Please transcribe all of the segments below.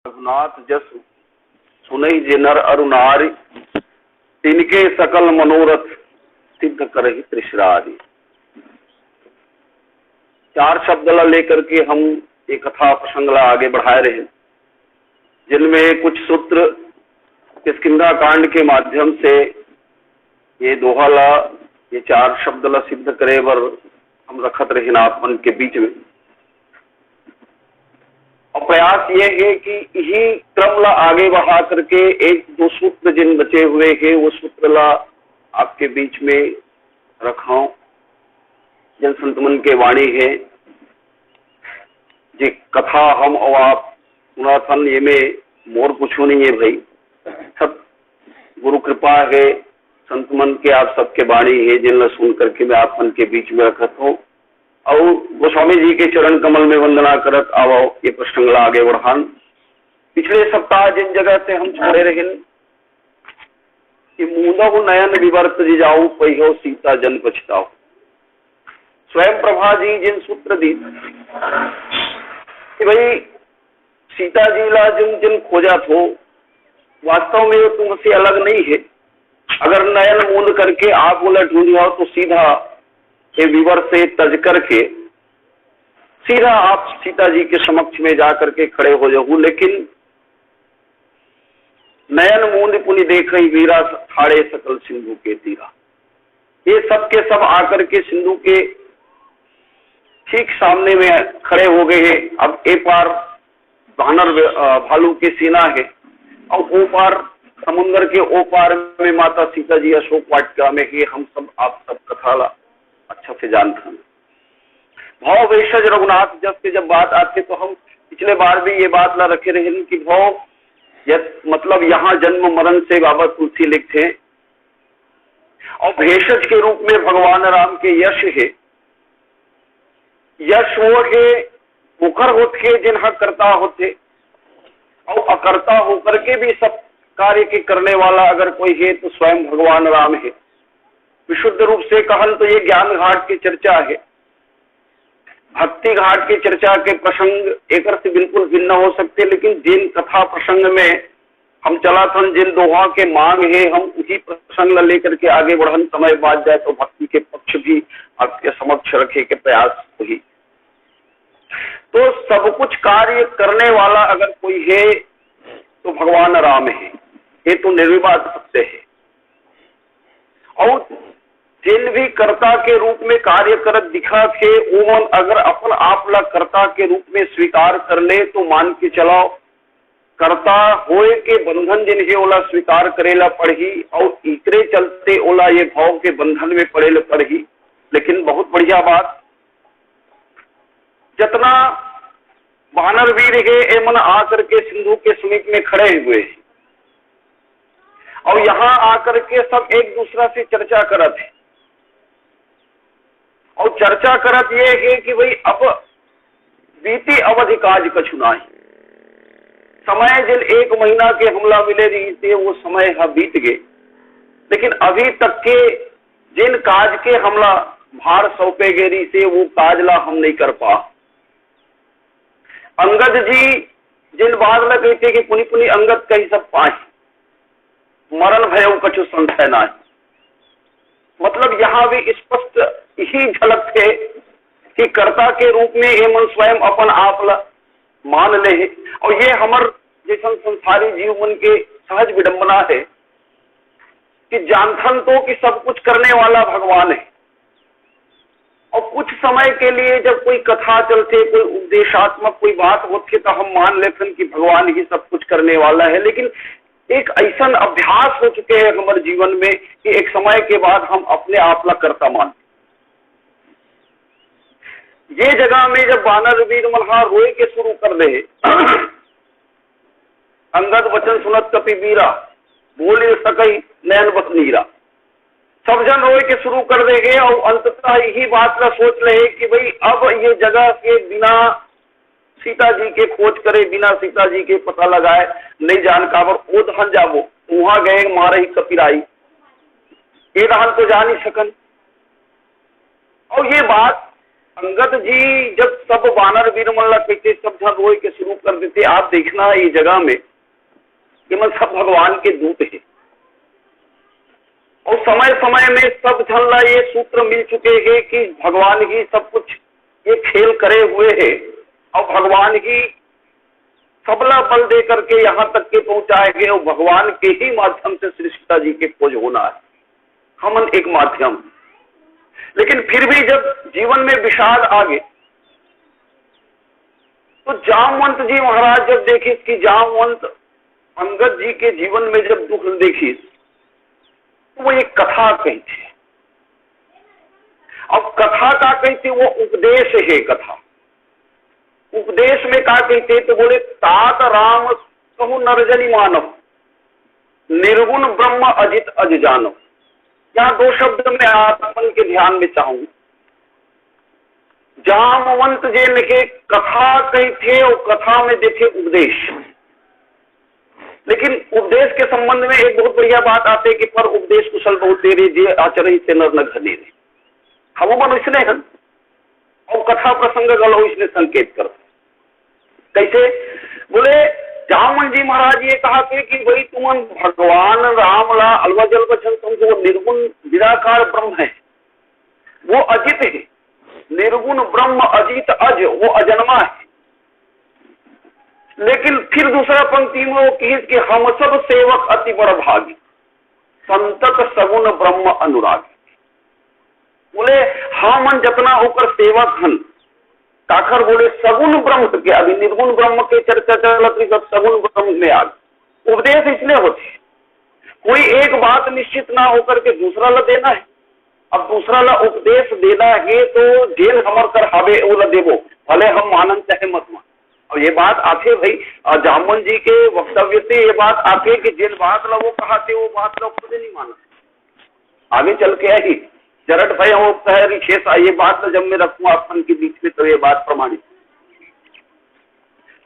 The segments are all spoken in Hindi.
रघुनाथ जस सुनई जे नर अरु नारी, तिनके सकल मनोरथ सिद्ध करहि त्रिशरारी। चार शब्द लेकर के हम एक कथा प्रसंग आगे बढ़ा रहे हैं, जिनमें कुछ सूत्र किष्किंधा कांड के माध्यम से ये दोहाला ये चार शब्द सिद्ध करे बर हम रखत रहे आपन के बीच में। और प्रयास ये है कि यही क्रम ला आगे बढ़ा करके एक दो सूत्र जिन बचे हुए हैं वो सूत्र ला आपके बीच में रखाऊं। जन संतमन के वाणी है जी कथा हम और आप सुनाथन, ये में मोर कुछ नहीं है भाई, सब गुरु कृपा है, संतमन के आप सबके वाणी है जिन सुन करके मैं आप मन के बीच में रखत हूँ। और गोस्वामी जी के चरण कमल में वंदना करत आओ ये प्रसंग आगे बढ़ान। पिछले सप्ताह जिन जगह से हम छोड़े रहे कि मूंदहु नयन विवर्त जी जाऊ, पहियो सीता जन पछताओ। स्वयं प्रभा जी जिन सूत्र दी कि भाई सीता जी ला जिन जिन खोजा थो, वास्तव में वो तुमसे अलग नहीं है। अगर नयन मूंद करके आप बोला ढूंढ जाओ तो सीधा ये विवर से तज करके सीधा आप सीता जी के समक्ष में जा करके खड़े हो जाओ। लेकिन नयन मूंद पुनि देखई वीरा, ठाड़े सकल सिंधु के तीरा। ये सब के सब आकर के सिंधु के ठीक सामने में खड़े हो गए हैं। अब एक पार वानर भालू की सेना है और ओ पार समुन्द्र के ओ पार में माता सीता जी अशोक वाटिका में ही। हम सब आप सब कथा अच्छा से जानते हैं। भाव भेषज रघुनाथ जस के जब बात आती तो हम पिछले बार भी ये बात ला रखे रहे कि भाव मतलब यहाँ जन्म मरण से बाबा तुलसी लिखते हैं और भेषज के रूप में भगवान राम के यश है। यश वो है मुखर होते जिन्हा करता होते और अकर्ता होकर के भी सब कार्य के करने वाला अगर कोई है तो स्वयं भगवान राम है। विशुद्ध रूप से कहन तो ये ज्ञान घाट की चर्चा है, भक्ति घाट की चर्चा के प्रसंग एक से बिल्कुल भिन्न हो सकते, लेकिन जिन कथा प्रसंग में हम चला था जिन दोहा के मांग है हम उसी प्रसंग लेकर के आगे बढ़न। समय बाद जाए तो भक्ति के पक्ष भी आपके समक्ष रखे के प्रयास हुई। तो सब कुछ कार्य करने वाला अगर कोई है तो भगवान राम है, ये तो निर्विवाद सत्य है। और जिन भी कर्ता के रूप में कार्य करत दिखा थे ओमन अगर अपन आप ला कर्ता के रूप में स्वीकार कर ले तो मान के चलाओ कर्ता होए के बंधन जिन है ओला स्वीकार करेला पड़ही और इतरे चलते ओला ये भाव के बंधन में पड़ेला पड़ही। लेकिन बहुत बढ़िया बात, जितना वानर वीर है ए मन आकर के सिंधु के समीप में खड़े हुए हैं और यहाँ आकर के सब एक दूसरा से चर्चा करत है। और चर्चा करत ये है कि भाई अब बीती अवधि काज कछु नाही। समय जिन एक महीना के हमला मिले रही थे वो समय बीत गए, लेकिन अभी तक के जिन काज के हमला भार सौंपे गेरी से वो काज ला हम नहीं कर पा। अंगद जी जिन बात ला कहते कि पुनि पुनि अंगद कहीं सब पाए, मरण भय कछु संशय नाही। मतलब यहाँ भी स्पष्ट यही झलक थे कि कर्ता के रूप में ये मन स्वयं अपन आप मान ले। और ये हमर जैसा संसारी जीव मन के सहज विडंबना है कि जानथन तो कि सब कुछ करने वाला भगवान है और कुछ समय के लिए जब कोई कथा चलते कोई उपदेशात्मक कोई बात होती तो हम मान लेते कि भगवान ही सब कुछ करने वाला है। लेकिन एक ऐसा अभ्यास हो चुके हैं हमारे जीवन में कि एक समय के बाद हम अपने आप ला कर्ता मानते। ये जगह में जब वानर वीर मल्हार रोए के शुरू कर दे अंगद वचन सुनत कपि वीरा, बोले सकई नयन बस नीरा। सब जन रोए के शुरू कर देंगे और अंततः यही बात ला सोच रहे कि भाई अब ये जगह के बिना सीता जी के खोज करे, बिना सीता जी के पता लगाए नहीं जान काबर वो दहन जाबो वहां गए मारे ही कपिराई, ये दहन तो जान ही सकन। और ये बात अंगद जी जब सब वानर वीरमल्ला कहते सब जन रोए के शुरू कर देते, आप देखना ये जगह में कि मैं सब भगवान के दूत है, और समय समय में सब जन ला ये सूत्र मिल चुके हैं कि भगवान ही सब कुछ ये खेल करे हुए है, और भगवान ही सबला बल दे करके यहाँ तक के पहुंचाएंगे, और भगवान के ही माध्यम से श्री सीता जी के खोज होना है, हमन एक माध्यम। लेकिन फिर भी जब जीवन में विषाद आ गए तो जामवंत जी महाराज जब देखी कि जामवंत अंगद जी के जीवन में जब दुख देखी तो वो एक कथा कही थी। अब कथा का कही थी, वो उपदेश है कथा। उपदेश में क्या कहते तो बोले तात राम कहु नरजनी मानव, निर्गुण ब्रह्म अजित अज जानव। यहाँ दो शब्द में आपन के ध्यान में चाहूं। जामवंत जी लिखे कथा कही थे और कथा में देखे उपदेश। लेकिन उपदेश के संबंध में एक बहुत बढ़िया बात आते कि पर उपदेश कुशल बहुत देरे जे आचरण से नर न घने रे, हम मन इसने हन और कथा प्रसंग गलो इसने संकेत कर। कैसे बोले जामवंत जी महाराज ये कहा कि भाई तुम भगवान राम ला अलवा जल बचन समझो, निर्गुण निराकार ब्रह्म है, वो अजित है, निर्गुण ब्रह्म अजित अज, वो अजन्मा है। लेकिन फिर दूसरा पंक्ति में वो कही कि हम सब सेवक अति बड़ भागी, संतत सगुण ब्रह्म अनुराग। बोले हम जतना होकर सेवक हन काखर बोले सगुण ब्रह्म के, अभी निर्गुण ब्रह्म के चर्चा चलत सगुण ब्रह्म में आ। उपदेश इसलिए होते कोई एक बात निश्चित ना होकर के दूसरा ला देना है। अब दूसरा ला उपदेश देना है तो जेल हमर कर हवे वो ला देवो, भले हम मानन चाहे मत मान। और ये बात आते भाई जामवंत जी के वक्तव्य से ये बात आते कि जेल बात ला वो कहाते वो बात ला खुद नहीं माना। आगे चल के आई जरट भाई वो कह रिखेश ये बात जब मैं रखूं आपन के बीच में तो ये बात प्रमाणित।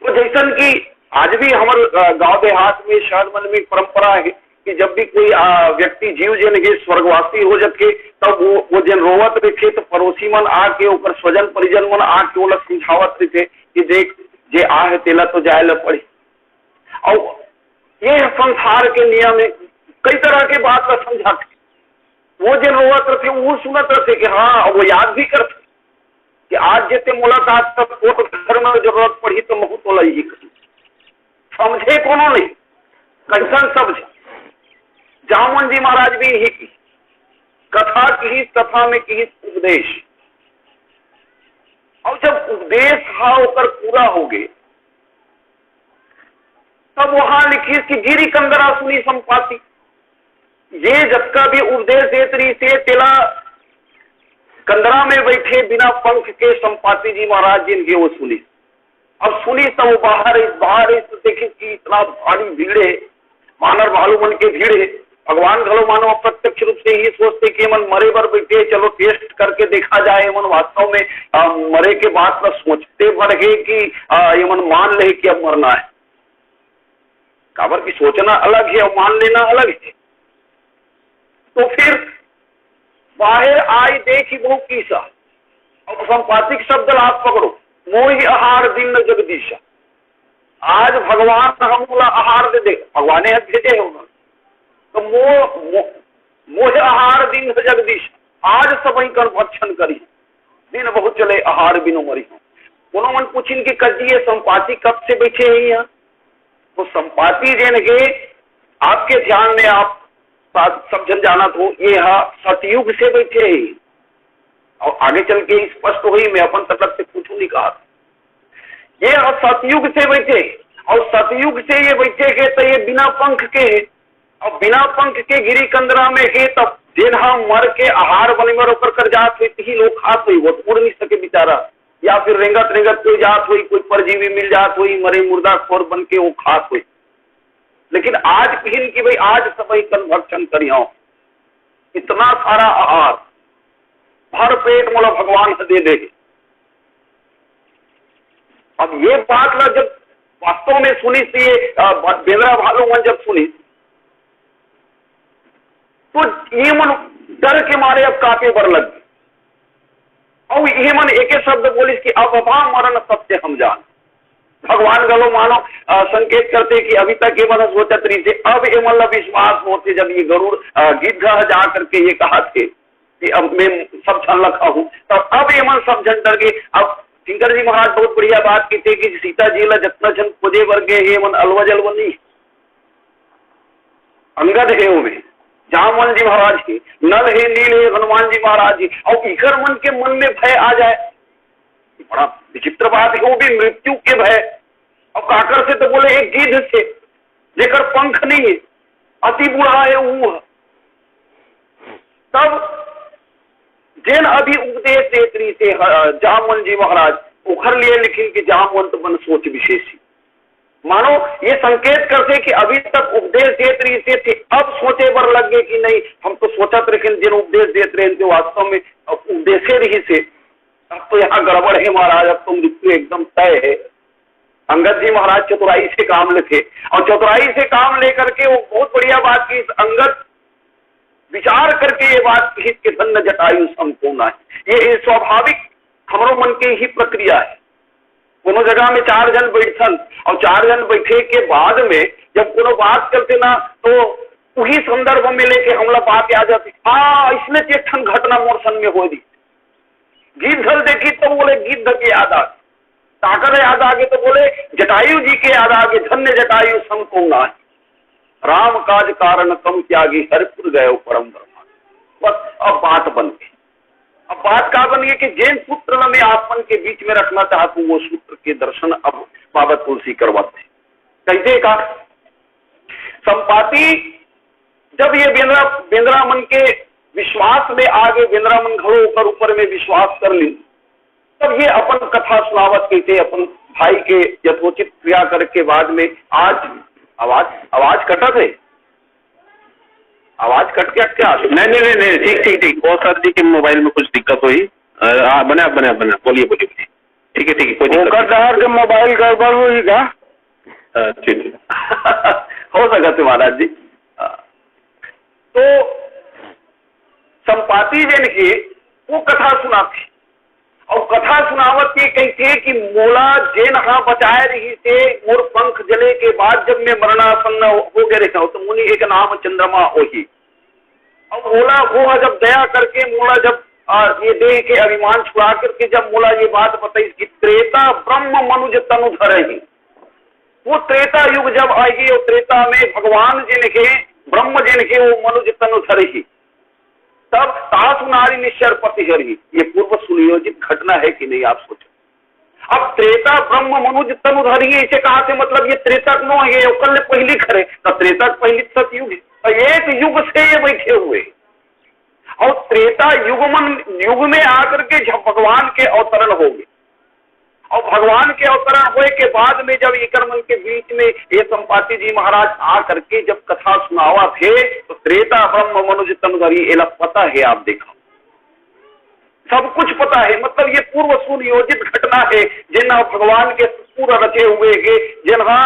तो जैसन कि आज भी हमारे गांव देहात में शहर मन में परंपरा है कि जब भी कोई व्यक्ति जीव जन के स्वर्गवासी हो जाते तब वो जन रोवत रखे तो पड़ोसी मन आके ओकर स्वजन परिजन मन आके वो समझावत रखे कि देख जे आ है तेला तो जाए ला पड़े। और ये संसार के नियम है, कई तरह के बात का समझाते। वो जो रोवत रखे वो सुनत रखे कि हाँ, वो याद भी करते कि आज जैसे मुलाकात तक कोट घर में जरूरत पड़ी तो महू तो लगी समझे कोनो नहीं, कैसन समझे। जामवंत जी महाराज भी यही की कथा की, कथा में की उपदेश। और जब उपदेश हा होकर पूरा हो गए तब वहां लिखी कि गिरी कंदरा सुनी संपाति। ये जबका भी उपदेश देतरी से तेला कंदरा में बैठे बिना पंख के संपाति जी महाराज जिनके वो सुनी। अब सुनी तो वो बाहर देखे कि इतना भारी भीड़ है, मानर भालू मन के भीड़ है। भगवान घलो मानो अप्रत्यक्ष रूप से ही सोचते कि मन मरे बर बैठे, चलो टेस्ट करके देखा जाए। मन वास्तव में मरे के बाद तो सोचते बढ़े कि ये मन मान ले कि अब मरना है। काबर की सोचना अलग है और मान लेना अलग है। तो फिर बाहर आई देखी बहु कीसा और संपातिक शब्द आप पकड़ो, मोहि आहार दिन जगदीशा। आज भगवान हमला आहार दे दे, भगवान भेजे है उन्होंने तो मोह आहार दिन जगदीश। आज सबई कर भक्षण करी, दिन बहुत चले आहार बिनो मरी हो। कोनो मन पूछिन की कजिए संपाति कब से बैठे हैं यहाँ। तो संपाति जन के आपके ध्यान में आप सब जन जाना तो ये सतयुग से बैठे हैं। और आगे चल के स्पष्ट हुई, मैं अपन तरफ से कुछ नहीं कहा। ये सतयुग से बैठे और सतयुग से ये बैठे के तो ये बिना पंख के और बिना पंख के गिरी कंदरा में है। तब दिन हम मर के आहार बने में रोकर कर जात हुई ही लोग खात हुई, वो उड़ नहीं सके बेचारा। या फिर रेंगत रेंगत कोई जात हुई, कोई परजीवी मिल जात हुई, मरे मुर्दा खोर बन के वो खात हुई। लेकिन आज कहीं कि भाई आज सबई कल भक्षण करियो, इतना सारा आहार भर पेट मोला भगवान से दे देगी। अब ये बात ना जब वास्तव में सुनी थी, बेंद्रा भालू मन जब सुनी तो ये मन डर के मारे अब कांपे बर लग गए। और ये मन एक शब्द बोलिस कि अब मरण सत्य हम जान। भगवान गलो मानो संकेत करते कि अभी तक ये मन सोचत रही थे, अब ये मतलब विश्वास होते जब ये गरुड़ गिद्ध जा करके ये कहा थे कि अब मैं सब छन रखा हूं, तो अब ये मन सब जन डर गए। अब शंकर जी महाराज बहुत बढ़िया बात की थी कि सीता जी ला जितना जन खोजे वर्गे हे मन अलवा जलवा नहीं, अंगद है उमें, जामवंत जी महाराज की, नल है, नील है, हनुमान जी महाराज जी, और इकर मन के मन में भय आ जाए, बड़ा विचित्र बात है। वो भी मृत्यु के भय, और काकर से तो बोले एक गिद्ध से जेकर पंख नहीं है, अति बुढ़ा है वो। तब जैन अभी उपदेश देत्री से जामवंत जी महाराज उखर लिए लिखी कि जामवंत बन सोच विशेषी। मानो ये संकेत करते कि अभी तक उपदेश देत रही थे, अब सोचे बर लग गए कि नहीं हम तो सोचत रहे जिन उपदेश देते रहे थे वास्तव में उपदेशे रही से, अब तो यहाँ गड़बड़ है महाराज, अब तो मृत्यु एकदम तय है। अंगद जी महाराज चतुराई से काम लेते, और चतुराई से काम लेकर के वो बहुत बढ़िया बात की। अंगद विचार करके ये बात की कि धन्य जटायु संपूर्ण है। ये स्वाभाविक हमारो मन की ही प्रक्रिया है। कोनो जगह में 4 जन बैठन और 4 जन बैठे के बाद में जब कोनो बात करते ना तो वही संदर्भ में लेके हमला बात आ जाती, हाँ इसने चेठन घटना मोर सन में हो दी, गिद्ध देखी तो बोले गिद्ध के याद आ, ताकर याद आगे तो बोले जटायु जी के याद आगे, धन्य जटायु संपूर्ण है, राम काज कारण कम त्यागी हरिपुर गए परम ब्रह्मा। बस अब बात बन गई। अब बात क्या बन गई कि जैन सूत्र में आपन के बीच में रखना चाहता हूं, वो सूत्र के दर्शन अब बाबा तुलसी करवाते। कैसे का संपाति जब ये बेंद्रा मन के विश्वास में आगे बेंद्रा मन घड़ो होकर ऊपर में विश्वास कर ली, तब ये अपन कथा सुनावत कहते अपन भाई के यथोचित क्रिया करके बाद में आज आवाज कटा थे, आवाज कट क्या? नहीं ठीक बहुत सर जी के मोबाइल में कुछ दिक्कत हुई। बना बोलिए ठीक है के मोबाइल गड़बड़ हुई क्या? ठीक हो सका थे महाराज जी। तो संपाति जन के वो कथा सुनाती, और कथा सुनावत के कहते कि मोला जेन हाँ बचाए रही थे मोर पंख जले के बाद जब मैं मरणासन्न हो गए रहा तो मुनि एक नाम चंद्रमा होही, और मोला वो जब दया करके मोला जब ये देह के अभिमान छुड़ा करके जब मोला ये बात बताई कि त्रेता ब्रह्म मनुज तनु धरही, वो त्रेता युग जब आएगी और त्रेता में भगवान जिनके ब्रह्म जिनके वो मनुज तनु धरही, तब तासु नारी निश्चर पति हरि। ये पूर्व सुनियोजित घटना है कि नहीं आप सोचो। अब त्रेता ब्रह्म मनुज तनुधरी इसे कहा से मतलब ये त्रेता नो है, ये कल पहली खरे तो त्रेता पहली सतयुग है, एक युग से ये बैठे हुए, और त्रेता युग में आकर के जब भगवान के अवतरण हो गए, और भगवान के अवतरण होने के बाद में जब एक मन के बीच में ये संपाति जी महाराज आ करके जब कथा सुनावा थे तो त्रेता ब्रह्म मनुज तनुधरी एला पता है, आप देखो सब कुछ पता है, मतलब ये पूर्व सुनियोजित घटना है जिन भगवान के पूरा रचे हुए है, जिन्हा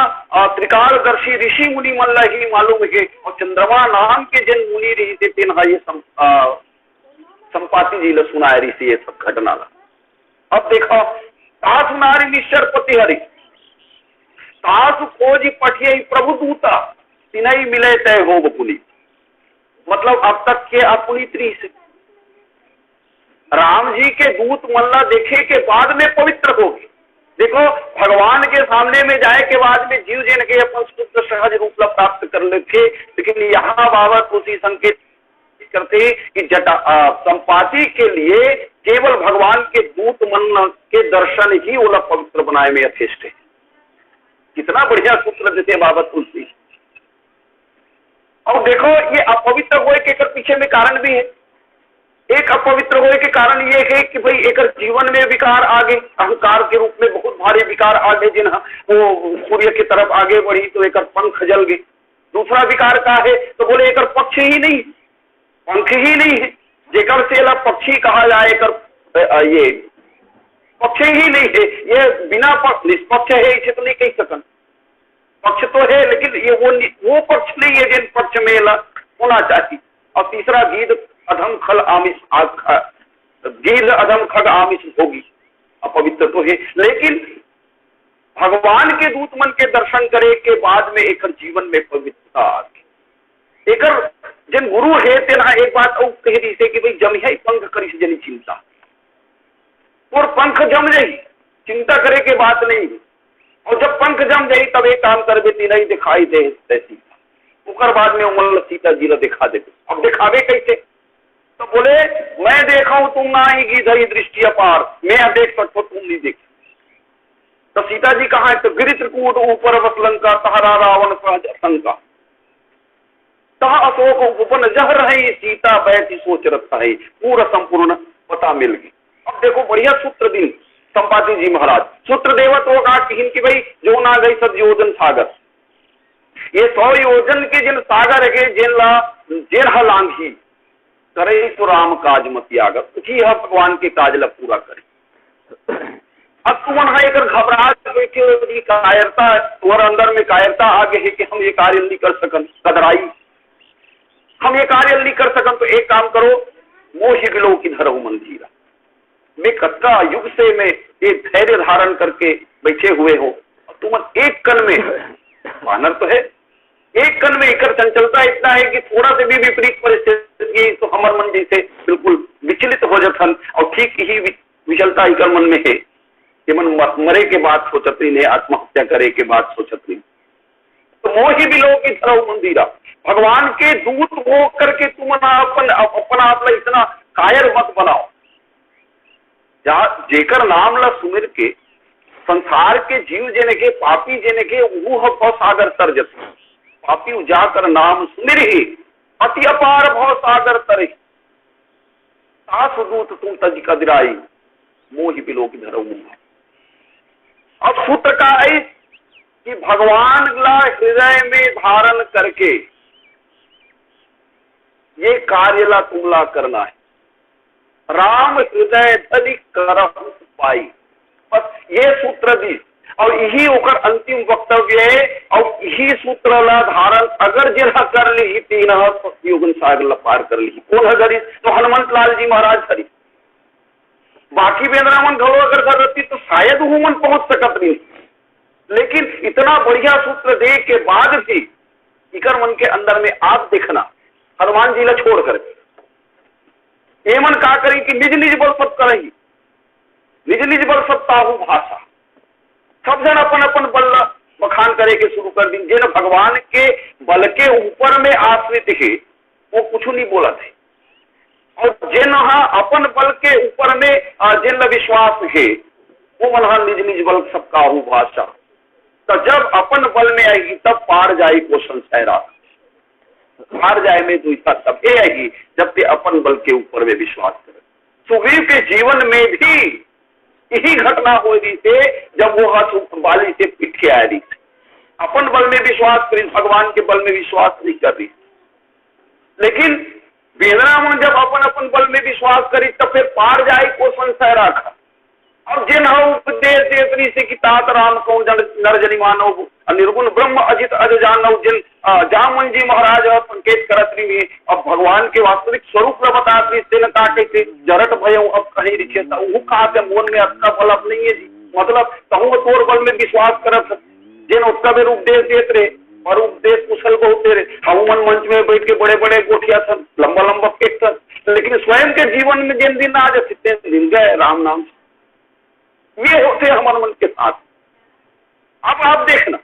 त्रिकालदर्शी ऋषि मुनि मल्ला ही मालूम है, और चंद्रमा नाम के जिन मुनि रही थे तिन्हा ये संपाति जी ने सुनाया ऋषि ये सब घटना। अब देखो तासु नारी निश्चर पति हरि, तासु खोजी पठिए प्रभु दूता तिनई मिले तय हो पुनीत, मतलब अब तक के अपुनीत रही से राम जी के दूत मल्ला देखे के बाद में पवित्र होगी। देखो भगवान के सामने में जाए के बाद में जीव जन के अपन शुद्ध सहज रूप प्राप्त कर लेते, लेकिन यहाँ बाबा उसी संकेत करते कि संपाति के लिए केवल भगवान के दूत मन के दर्शन ही ओला पवित्र बनाए में यथेष्ट है। कितना बढ़िया सूत्र देते बाबा तुलसी। और देखो ये अपवित्र होए के पीछे में कारण भी है। एक अपवित्र होने के कारण ये है कि भाई एक जीवन में विकार आगे, अहंकार के रूप में बहुत भारी विकार आगे, जिन वो सूर्य की तरफ आगे बढ़ी तो एक पंख जल गए। दूसरा विकार का है तो बोले एक पक्ष ही नहीं, पंख ही नहीं है, जेकर से पक्षी कहा जाए कर ये पक्ष ही नहीं है, ये बिना निष्पक्ष है इसे तो नहीं कह सकन। पक्ष तो है लेकिन ये वो पक्ष नहीं है जिन पक्ष में होना चाहिए। और तीसरा गीत अधम खल आमिष गील अधम खग आमिष भोगी, अपवित्र तो है, लेकिन भगवान के दूत मन के दर्शन करे के बाद में एक जीवन में पवित्रता आती। एक जिन गुरु है तेना एक बात और कह दी से कि भाई जम है पंख करी से जनी चिंता, और पंख जम जाई, चिंता करे के बात नहीं। और जब पंख जम जाई तब एक काम कर बेती नहीं दिखाई दे सीता, उकर बाद में उमल सीता जी ला दिखा देते। अब दिखावे कैसे? तो बोले मैं देखा हूं तुम ना ही गिधई दृष्टि अपार, मैं देख सकता तुम नहीं देख। तो सीता जी कहाँ है? तो गिरि त्रिकूट ऊपर बस लंका, तहरा रावण सहज असंका, तह अशोक उपन जह रही सीता बैठी सोच रखता है, पूरा संपूर्ण पता मिल गई। अब देखो बढ़िया सूत्र दी संपाति जी महाराज, सूत्र देवत होगा कि भाई जो ना गई सब योजन सागर, ये 100 योजन के जिन सागर के जेन लांघी करे तो राम काज मत यागर, उठी है भगवान के काज ला पूरा करे। अब तुम एक घबराहट बैठे कायरता तुम्हारे अंदर में कायरता आ गई है कि हम ये कार्य नहीं कर सकन, कदराई हम ये कार्य नहीं कर सकन, तो एक काम करो, मोहि बिलो की धरहु मंदिरा, मैं कत्का युग से मैं एक धैर्य धारण करके बैठे हुए हो, तुम एक कन में वानर तो है, एक कन में एकर चंचलता इतना है कि थोड़ा से भी विपरीत परिस्थिति तो हमारे मन जैसे बिल्कुल विचलित हो जाथन। और ठीक ही विचलता इकर मन में है कि मन मरे के बाद सोचत नहीं, आत्महत्या करे के बाद सोचत नहीं। तो मोहि बिलो की तरह मंदिरा, भगवान के दूत हो करके तुम अपना आप इतना कायर मत बनाओ। जेकर नाम ला सुमिर के संसार के जीव जेने के पापी जेने के वो भव सागर तर जते, पापी उजाकर नाम सुमिर ही अति अपार भव सागर तरे, तासु दूत तुम तज कदराई, मोहि बिलो की धरऊ। अब सूत्र का है कि भगवान ला हृदय में धारण करके ये कार्य ला तुमला करना है। राम हृदय धरि करहु पाई, बस ये सूत्र दी और यही ओकर अंतिम वक्तव्य है। और यही सूत्र ला धारण अगर जिन्हा कर ली तीन युगन सागर पार कर ली। कौन हरी? तो हनुमंत लाल जी महाराज हरी। बाकी बेंद्रामन घलो अगर कर रहती तो शायद वो मन पहुंच सकत नहीं, लेकिन इतना बढ़िया सूत्र दे के बाद भी इकर मन के अंदर में आप देखना हनुमान जी ला छोड़ करके ये मन का करी कि निज निज बल सब करेगी, निज निज बल सब ताहू भाषा, सब जन अपन अपन बल बखान करे के शुरू कर दी। जिन भगवान के बल के ऊपर में आश्रित है वो कुछ नहीं बोला थे, और जिन अपन बल के ऊपर में जिन विश्वास है वो मन निज निज बल सब काहू भाषा। तो जब अपन बल में आएगी तब पार जाए को संशय रात, हार जाए में तो इसका तब ये आएगी जब ते अपन बल के ऊपर में विश्वास करे। सुग्रीव के जीवन में भी यही घटना हो रही थी जब वो बाली से पीछे आ रही थी, अपन बल में विश्वास करी, भगवान के बल में विश्वास नहीं कर रही। लेकिन बेंद्रामन जब अपन अपन बल में विश्वास करी तब फिर पार जाए को संशय रखा। और जिन उपदेश देतरी से कि तात राम को नर जनि मानव निर्गुण ब्रह्म अजित अज जानव, जिन जामन जी महाराज संकेत करत्री में अब भगवान के वास्तविक स्वरूप बताती से न का कहते जरट भय अब कहीं रिखेता वो कहा से मोन में अच्छा फल अब नहीं है जी, मतलब कहूँ तोर बल में विश्वास करत जिन उसका भी उपदेश देते रहे और उपदेश कुशल बहुत रहे। हनुमान मंच में बैठ के बड़े बड़े गोठिया था, लंबा लंबा पेट था, लेकिन स्वयं के जीवन में जिन दिन आज दिन गए राम नाम से ये होते हमारे मन के साथ। अब आप देखना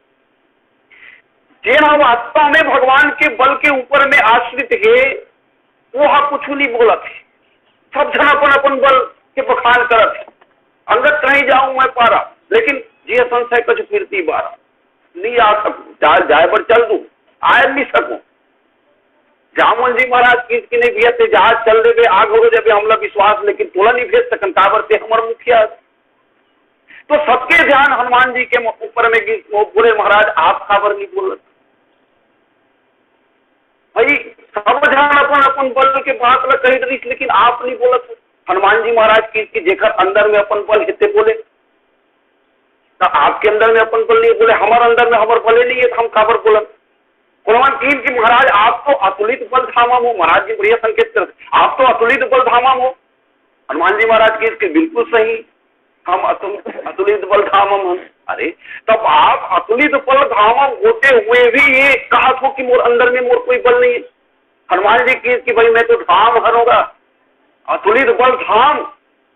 जिन वास्तव में भगवान के बल के ऊपर में आश्रित है वो कुछ नहीं बोला थे, सब जन अपन अपन बल के बखान करत है। अंगत कहीं जाऊं मैं पारा, लेकिन जिये संशय कछ फिरती बारा, नहीं आ सकूं, जाए पर चल दूं, आए नहीं सकूं। जामुन जी महाराज की नहीं भेज थे, जहाज चल दे आग हो जब हमला विश्वास, लेकिन तोला नहीं भेज सकन काबर से हमारे मुखिया। तो सबके ध्यान हनुमान जी के ऊपर में बोले महाराज आप खबर नहीं बोल रहे भाई, सब ध्यान अपन अपन बल के बात ला कही रही, लेकिन आप नहीं बोलत। हनुमान जी महाराज की जेकर अंदर में अपन बल हिते बोले, तो आपके अंदर में अपन बल नहीं बोले, हमारे अंदर में हमारे बले नहीं है तो हम खबर बोलन। हनुमान तीन की महाराज आप तो अतुलित बल धामा हो, महाराज जी बढ़िया संकेत करते आप तो अतुलित बल धामा हो, हनुमान जी महाराज की इसके बिल्कुल सही, हम अतुलित बल धामम हम। अरे तब आप अतुलित बल धामम होते हुए भी ये कहा हो कि मोर अंदर में मोर कोई बल नहीं है। हनुमान जी की कि भाई मैं तो धाम हरूंगा, अतुलित बल धाम।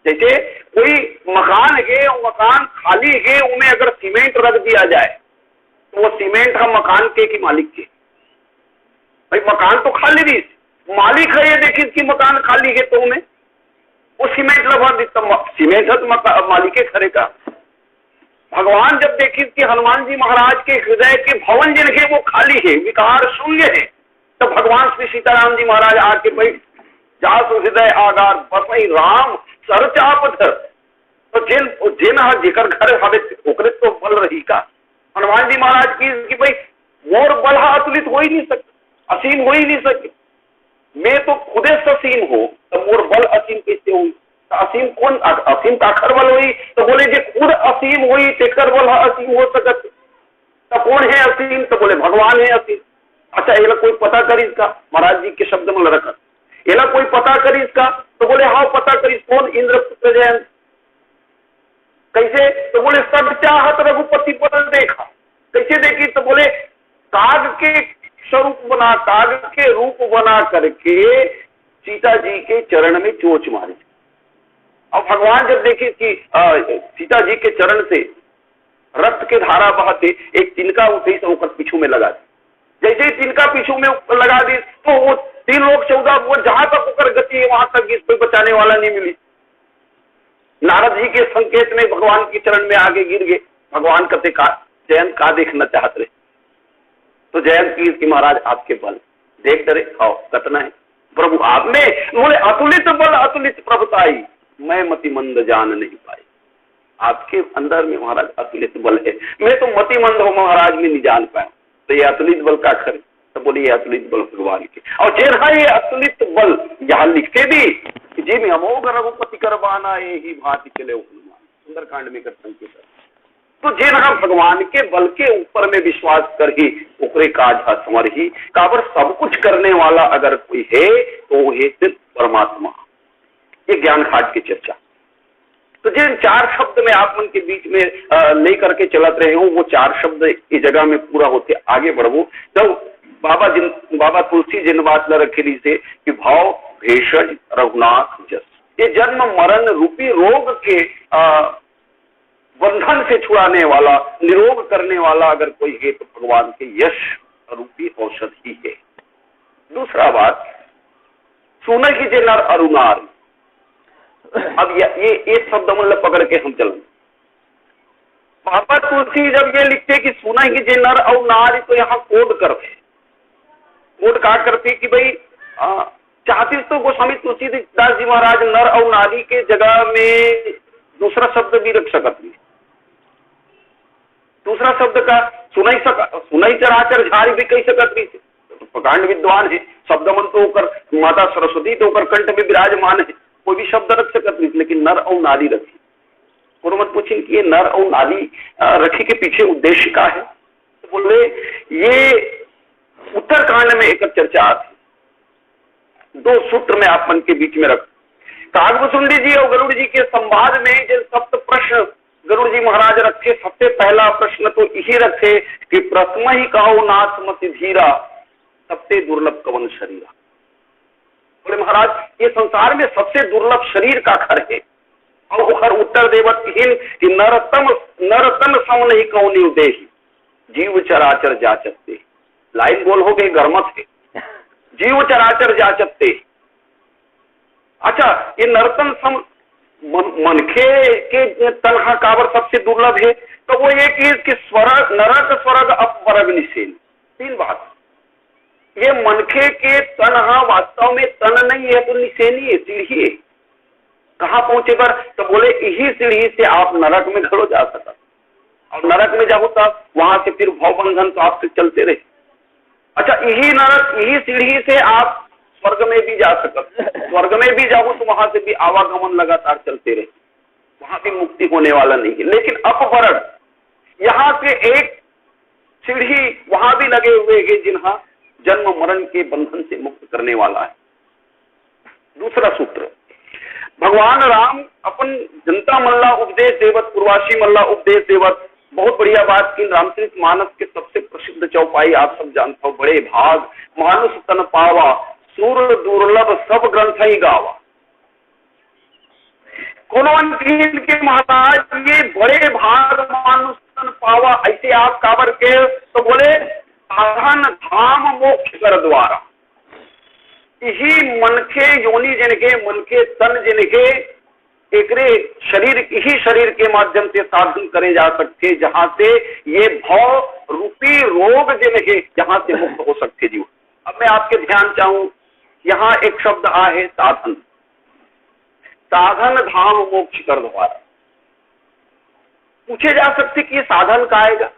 जैसे कोई मकान है और मकान खाली है, उनमें अगर सीमेंट रख दिया जाए तो वो सीमेंट हम मकान के मालिक के, भाई मकान तो खाली नहीं, मालिक है ये देखिए कि मकान खाली है तो उन्हें वो सीमेंट लगा दी, सीमेंट है तो मालिक खरे का। भगवान जब देखिए कि हनुमान जी महाराज के हृदय के भवन जिनके वो खाली है, विकार शून्य है, तब भगवान श्री सीताराम जी महाराज आके भाई जास हृदय आगार बसई राम सर चाप धर, तो जिन जिकर घर हवे ओकरे तो बल रही का। हनुमान जी महाराज की भाई मोर बल अतुलित हो ही नहीं सकते, असीम हो ही नहीं सके, मैं तो खुदे ससीम हो तो मोर बल असीम कैसे हुई? तो असीम कौन, असीम का आखर बल हुई तो बोले जे खुद असीम हुई तेकर बल असीम हो सकत, तो कौन है असीम? तो बोले भगवान है असीम। अच्छा एला कोई पता करी इसका? महाराज जी के शब्द में रखा, एला कोई पता करी इसका? तो बोले हाँ पता करी, कौन? इंद्र पुत्र जयंत। कैसे? तो बोले सब चाहत रघुपति बल देखा। कैसे देखी? तो बोले काग के स्वरूप बना, काग के रूप बना करके सीता जी के चरण में चोंच मारी। अब भगवान जब देखे कि सीता जी के चरण से रक्त के धारा बहते, एक तिनका उठे से होकर पीछू में लगा दी। जैसे ही तिनका पीछू में लगा दी तो वो 3 लोग 14 वो जहां तक होकर गति है वहां तक कोई बचाने वाला नहीं मिली। नारद जी के संकेत में भगवान के चरण में आगे गिर गए। भगवान कहते का जयंत का देखना चाहते रहे, तो जयंत की महाराज आपके बल देख डरे, आओ कतना है प्रभु आप में, बोले अतुलित बल अतुलित प्रभुताई, मैं मतिमंद जान नहीं पाई। आपके अंदर में महाराज अतुलित बल है, मैं तो मतिमंद हो महाराज में नहीं जान पाया। तो ये अतुलित बल का खर, तो बोले ये अतुलित बल भगवान के। और जे रहा ये अतुलित बल यहाँ लिखते भी जी में अमोघ रघुपति करवाना ये ही भांति चले हनुमान, सुंदरकांड में कर संकेत। तो जे रहा भगवान के बल के ऊपर में विश्वास कर ही उकरे काज समर ही काबर सब कुछ करने वाला अगर कोई है तो वो है सिर्फ परमात्मा। ये ज्ञान घाट की चर्चा। तो जिन 4 शब्द में आप उनके बीच में लेकर के चलत रहे हो, वो 4 शब्द इस जगह में पूरा होते आगे बढ़ो। तो बाबा तुलसी जिन बात न रखेली से कि भाव भेषज रघुनाथ जस, ये जन्म मरण रूपी रोग के बंधन से छुड़ाने वाला, निरोग करने वाला अगर कोई है तो भगवान के यश रूपी औषध ही है। दूसरा बात, सुन की जे नर अरुणार। अब ये शब्द मतलब पकड़ के हम चलें। बाबा तुलसी जब ये लिखते कि सुना की जे नर और नारी, तो यहाँ कोड करते, कोड काट करते कि भाई चाहती तो गोस्वामी तुलसीदास जी महाराज नर और नारी के जगह में दूसरा शब्द भी रख सकते, दूसरा शब्द का सुनाई चराचर झारी भी कही सकत नहीं थे। तो प्रकांड विद्वान है, शब्द मन तो होकर माता सरस्वती तो होकर कंठ में विराजमान है, कोई भी शब्द रख सकत नहीं, लेकिन नर और नारी रखी। और मत पूछे कि ये नर और नारी रखी के पीछे उद्देश्य का है? तो बोले ये उत्तरकांड में एक चर्चा थी, 2 सूत्र में आप मन के बीच में रख। कागभूषुंडी जी और गरुड़ जी के संवाद में जो 7 प्रश्न गरुड़ जी महाराज रखे, सबसे पहला प्रश्न तो यही रखे कि प्रथम ही कहो नाथ मति धीरा, सबसे दुर्लभ कवन शरीरा। बोले महाराज ये संसार में सबसे दुर्लभ शरीर का घर है, और हर उत्तर देवत कि नरतन सम नहीं कौनी उदेही, जीव चराचर जाचते। लाइन बोल हो गई गरमत है, जीव चराचर जाचते। अच्छा ये नरतन सम मनखे के तनहा काबर सबसे दुर्लभ है? तो वो ये कि स्वर्ग नरक स्वर्ग अपवर्ग निषेध। 3 बात। ये मनखे के तनहा वास्तव में तन नहीं है, तो निशेनी है, सीढ़ी है। कहाँ पहुंचे पर? तो बोले यही सीढ़ी से आप नरक में घरो जा सका, और नरक में जाओ तब वहां से फिर भव बंधन तो आपसे चलते रहे। अच्छा यही नरक, यही सीढ़ी से आप स्वर्ग में भी जा सकते, स्वर्ग में भी जाओ तो वहां से भी आवागमन लगातार चलते रहे, वहां भी मुक्ति होने वाला नहीं है। लेकिन अपवर्ग, यहाँ से एक सीढ़ी वहां भी लगे हुए हैं जिन्हा जन्म मरण के बंधन से मुक्त करने वाला है। दूसरा सूत्र, भगवान राम अपन जनता मल्ला उपदेश देवत, पूर्वासी मल्ला उपदेश देवत। बहुत बढ़िया बात की। रामचरित मानस के सबसे प्रसिद्ध चौपाई आप सब जानते हो, बड़े भाग मानुष तन पावा, सूर दुर्लभ सब ग्रंथ ही गावा। कौन के महाराज ये बड़े भाग मानुष तन पावा, ऐसे आप काबर के तो बोले साधन धाम मोक्ष कर द्वारा। यही मन के योनि जिनके, मन के तन जिनके एकरे शरीर, यही शरीर के माध्यम से साधन करे जा सकते, जहां से ये भव रूपी रोग जिनके, जहां से मुक्त हो सकते जीव। अब मैं आपके ध्यान चाहूं, यहाँ एक शब्द आहे साधन, साधन धाम मोक्ष कर द्वारा। पूछे जा सकते कि ये साधन का आएगा।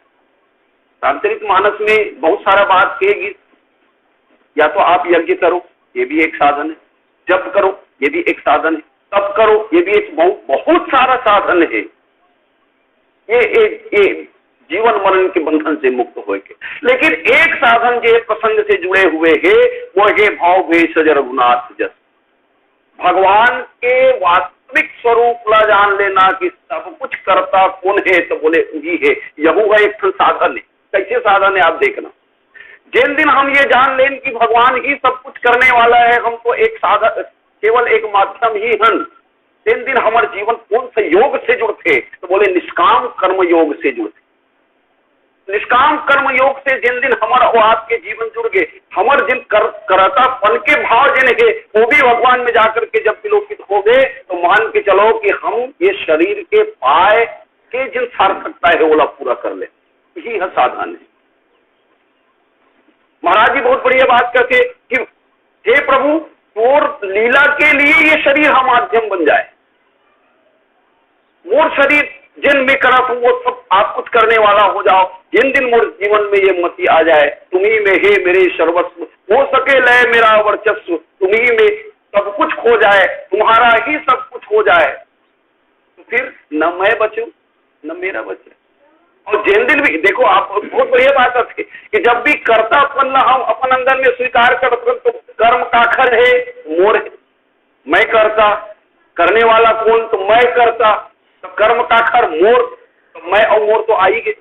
रामचरित मानस में बहुत सारा बात कहेगी, या तो आप यज्ञ करो, ये भी एक साधन है, जप करो, ये भी एक साधन है, तप करो, ये भी एक बहुत सारा साधन है। ये जीवन मरण के बंधन से मुक्त होए के। लेकिन एक साधन जो प्रसंग से जुड़े हुए है वो है भाव भेष रघुनाथ जस, भगवान के वास्तविक स्वरूप ला जान लेना कि सब कुछ करता कौन है, तो बोले वही है। यहू है एक साधन है। कैसे साधन है आप देखना। जिन दिन हम ये जान लें कि भगवान ही सब कुछ करने वाला है, हम तो एक साधन, केवल एक माध्यम ही हन, तीन दिन हमारे जीवन कौन से योग से जुड़ते, तो बोले निष्काम कर्म योग से जुड़ते। निष्काम कर्म योग से जिन दिन हमारा वो आपके जीवन जुड़ गए, हमारे जिन करता पन के भाव जिन है वो भी भगवान में जाकर के जब विलोकित हो गए, तो मान के चलो कि हम ये शरीर के पाए के जिन सार्थकता है वो पूरा कर ले। यही है साधन है। महाराज जी बहुत बढ़िया बात करते कि हे प्रभु, तोर लीला के लिए ये शरीर हम माध्यम बन जाए। मोर शरीर जिन में करा तुम वो सब आप कुछ करने वाला हो जाओ। जिन दिन मोर जीवन में ये मति आ जाए, तुम्ही में हे मेरे सर्वस्व, हो सके लय मेरा वर्चस्व, तुम्ही में सब कुछ खो जाए, तुम्हारा ही सब कुछ हो जाए, तो फिर न मैं बचूं न मेरा बचे। और जिन दिन भी देखो, आप बहुत बढ़िया बात है कि जब भी कर्ता अपन हम अपन अंदर में स्वीकार करते तो कर्म काखर है, मोर है, मैं करता, करने वाला कौन, तो मैं करता, तो कर्म काखर मोर, तो मैं और मोर तो आ ही गए।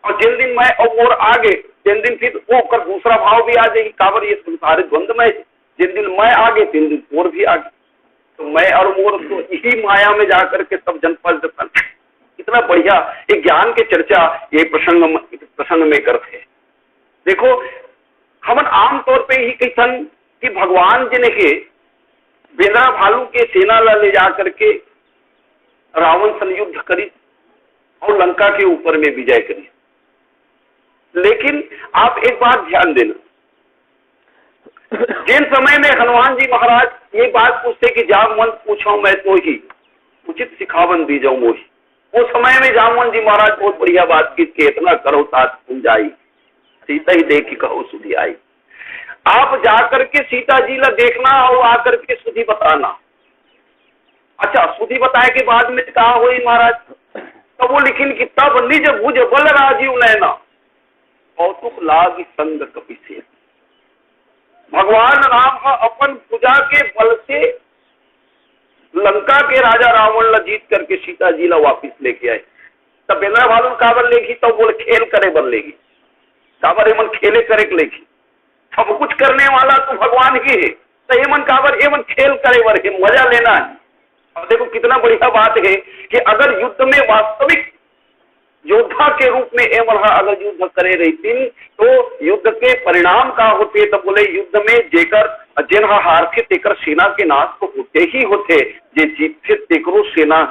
और जिन दिन मैं और मोर आ गए, जिन दिन फिर वो कर दूसरा भाव भी आ जाएगी, काबर ये संसार द्वंद में। जिन दिन मैं आ गए, तीन दिन मोर भी आ गए, तो मैं और मोर तो यही माया में जाकर के सब जनपद जन। इतना बढ़िया एक ज्ञान की चर्चा ये प्रसंग में करते हैं। देखो, हम आम तौर पे ही कहते कि भगवान जी ने के बेंद्रा भालू के सेना ला ले जाकर के रावण से युद्ध करी और लंका के ऊपर में विजय करी। लेकिन आप एक बात ध्यान देना, जिन समय में हनुमान जी महाराज ये बात पूछते कि जामवंत पूछो मैं तो ही, उचित सिखावन दी जाऊं मोही, उस समय में जामवंत जी महाराज बहुत बढ़िया बात की कि इतना करो तात तुम जाई, सीता ही देख के कहो सुधी आई। आप जाकर के सीता जी ला देखना और आकर के सुधी बताना। अच्छा, सुधी बताए के बाद में कहा हुई महाराज, तब वो लिखिन कि तब निज भुज बल राजीव नैना, कौतुक लाग संग कपिसे। भगवान राम अपन पूजा के बल से लंका के राजा रावण ला जीत करके सीता जी ला वापिस लेके आए। तब बेंद्रा भालू काबर लेगी, तो बोले खेल करे बन लेगी, काबर एमन खेले करे लेगी, सब कुछ करने वाला तो भगवान ही है, तो एमन काबर एमन खेल करे बर है, मजा लेना है। और देखो कितना बढ़िया बात है कि अगर युद्ध में वास्तविक योद्धा के रूप में एवं अगर युद्ध करे रहती तो युद्ध के परिणाम का होते, तो बोले युद्ध में जेकर जिन हार थे तेकर सेना के नाश तो होते ही होते, जे जीत थे तेकरो सेना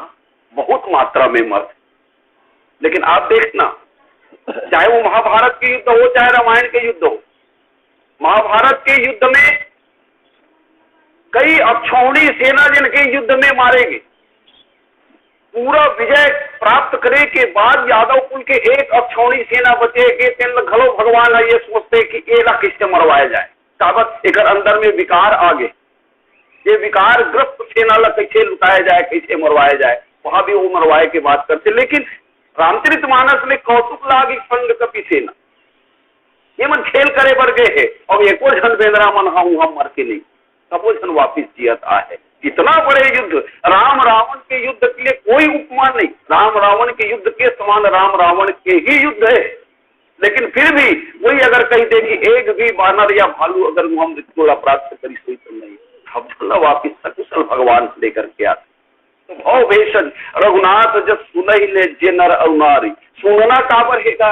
बहुत मात्रा में मर। लेकिन आप देखना, चाहे वो महाभारत के युद्ध हो चाहे रामायण के युद्ध हो, महाभारत के युद्ध में कई अक्षौणी सेना जिनके युद्ध में मारेंगे, पूरा विजय प्राप्त करे के बाद यादव कुल के एक अक्षौणी सेना बचे के तेन घलो भगवान ये सोचते कि ये ला किससे मरवाया जाए, काबत एक अंदर में विकार आ गए, ये विकार ग्रस्त सेना ला कैसे लुटाया जाए, कैसे मरवाया जाए, वहां भी वो मरवाए के बात करते। लेकिन रामचरित मानस में कौतुक लागी संग कपि सेना, ये मन खेल करे बर गए है और एको झन बेंद्रा मन हम मर के नहीं, सबो झन वापिस जियत आए। इतना बड़े युद्ध, राम रावण के युद्ध के लिए कोई उपमा नहीं, राम रावण के युद्ध के समान राम रावण के ही युद्ध है। लेकिन फिर भी वही अगर कही दे कि एक भी बानर या भालू अगर हम मृत्युला प्राप्त करी सोई तो नहीं, हम चला वापिस सकुशल भगवान से लेकर के आते। तो भाव भेषज रघुनाथ जब सुनहि ले जे नर अरुनारी, सुनना काबर है का,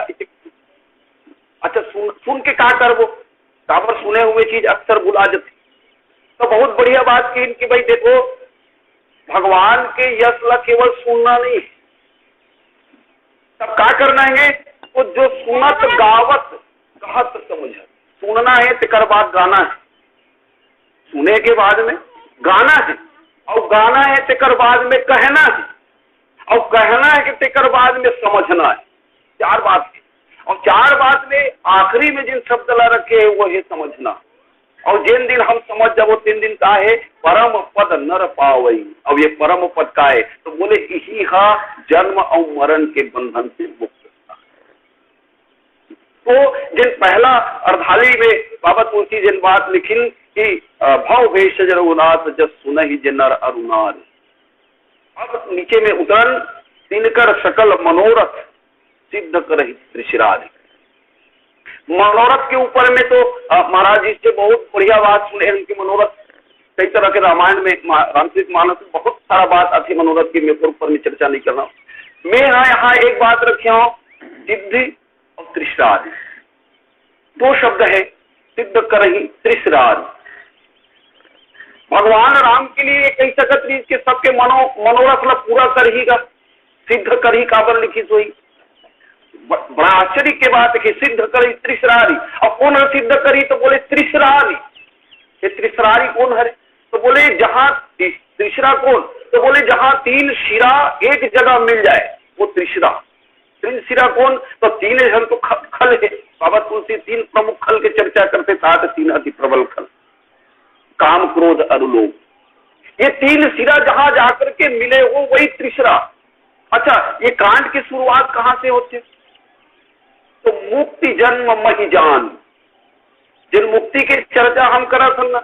अच्छा सुन के का करबो, काबर सुने हुए चीज अक्सर भुला जाती। तो बहुत बढ़िया बात की इनकी, भाई देखो भगवान के यश ला केवल सुनना नहीं, तब का करना है, वो जो सुनत गावत कहत समझ, सुनना है तेकर बाद गाना है, सुने के बाद में गाना है, और गाना है तेकर बाद में कहना है, और कहना है कि तेकर बाद में समझना है। चार बात है, और चार बात में आखिरी में जिन शब्द ला रखे है वो है समझना। और जिन दिन हम समझ जाओ 3 दिन का है परम पद नर पावई। अब ये परम पद का है तो बोले इसी हा जन्म और मरण के बंधन से मुक्त। तो जिन पहला अर्धाली में बाबा तुलसी जिन बात लिखिन कि भाव भेषज रघुनाथ जस सुनहि जे नर अरुनार। अब नीचे में उतरन तिनकर सकल मनोरथ सिद्ध करहि त्रिशिरादि। मनोरथ के ऊपर में तो महाराज जी से बहुत बढ़िया बात सुने, उनके मनोरथ कई तरह के रामायण में रामचरित मानस में बहुत सारा बात आती मनोरथ की, मैं ऊपर में चर्चा नहीं कर रहा हूं। मैं यहाँ एक बात रखा हूं, सिद्धि और त्रिशिरादि, 2 शब्द है, सिद्ध करहि त्रिशिरादि। भगवान राम के लिए कही सकत नहीं कि सबके मनोरथ ला पूरा करहीगा, सिद्ध करही काबर लिखी सोई। बड़ा आश्चर्य की बात है कि सिद्ध करी त्रिशिरादि, और कौन सिद्ध करी तो बोले त्रिशिरादि। ये त्रिशिरादि कौन है तो बोले जहां त्रिशिरा कौन तो बोले जहां 3 शिरा एक जगह मिल जाए वो त्रिशिरा। 3 शिरा कौन तो 3 जन तो खल है, बाबा तुलसी 3 प्रमुख खल की चर्चा करते साथ 3 अति प्रबल खल, काम क्रोध अरुलोभ। ये 3 शिरा जहां जाकर के मिले हो वही त्रिशिरा। अच्छा ये कांड की शुरुआत कहां से होती है तो मुक्ति जन्म मही जान, जिन मुक्ति की चर्चा हम करा था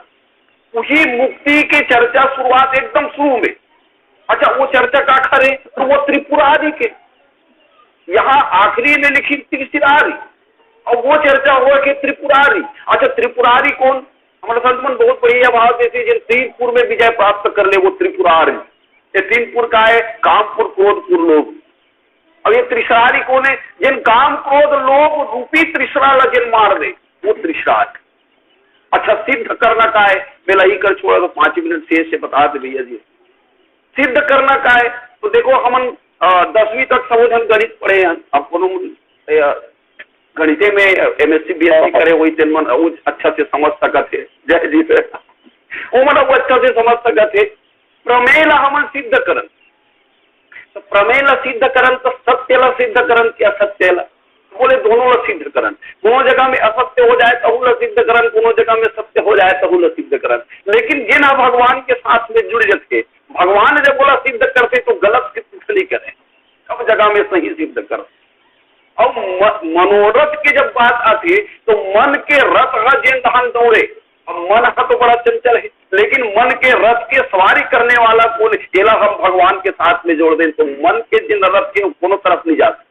उसी मुक्ति की चर्चा शुरुआत एकदम शुरू में। अच्छा वो चर्चा का खरे तो वो त्रिपुरारी के, यहाँ आखिरी में लिखी त्रिशिरारी, और वो चर्चा हुआ कि त्रिपुरारी। अच्छा त्रिपुरारी कौन, हमारे संतमन बहुत बढ़िया भाव देते जिन 3पुर में विजय प्राप्त कर ले वो त्रिपुरारी। ये 3पुर का है कामपुर क्रोधपुर लोभ। अब ये त्रिशिरारी कौन है, जिन काम क्रोध लोभ रूपी त्रिशिरा जिन मार दे वो त्रिशिरारी। अच्छा सिद्ध करना का है, मैं ही कर छोड़ा तो 5 मिनट से बता दे भैया जी। सिद्ध करना का है तो देखो हम 10वीं तक समझन गणित पढ़े हैं, अब गणित में MSc BSc करे वही दिन मन अच्छा से समझ सकते थे। जय जी वो मतलब वो अच्छा से समझ सकते थे। प्रमेय हम सिद्ध करन तो प्रमेय सिद्ध करन तो सत्य ला सिद्ध करन क्या सत्य ला बोले दोनों ला सिद्ध करन। दोनों जगह में असत्य हो जाए तो ला सिद्ध करन, दोनों जगह में सत्य हो जाए तो ला सिद्ध करन। लेकिन जिन भगवान के साथ में जुड़ जाते, भगवान जब बोला सिद्ध करते तो गलत सिद्ध नहीं करे, सब जगह में सही सिद्ध कर। और मनोरथ की जब बात आती है तो मन के रथ जिन धान दौड़े, अब मन तो बड़ा चंचल है लेकिन मन के रथ के सवारी करने वाला कौन, केला हम भगवान के साथ में जोड़ दें तो मन के जिन रथ के कोनो तरफ नहीं जाते,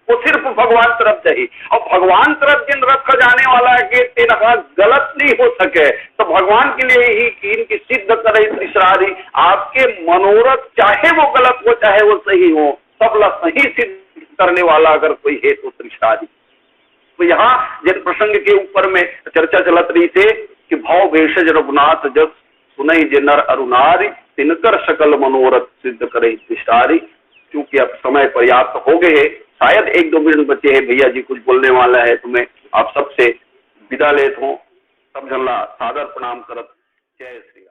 वो सिर्फ भगवान तरफ चाहिए। और भगवान तरफ जिन रथ का जाने वाला है कि तेरा गलत नहीं हो सके तो भगवान के लिए ही कि इनकी सिद्ध करे त्रिशिरादि। आपके मनोरथ चाहे वो गलत हो चाहे वो सही हो, सबला सही सिद्ध करने वाला अगर कोई है तो त्रिशिरादि। तो यहाँ जिन प्रसंग के ऊपर में चर्चा चलत रही थे कि भाव भेषज रघुनाथ जस सुनहि जे नर अरुनारी, तिनकर सकल मनोरथ सिद्ध करे त्रिशिरादि। क्योंकि अब समय पर्याप्त हो गए है, शायद 1-2 मिनट बचे हैं, भैया जी कुछ बोलने वाला है तो मैं आप सबसे विदा लेता हूँ। सब जनला सादर प्रणाम करत, जय श्री राम।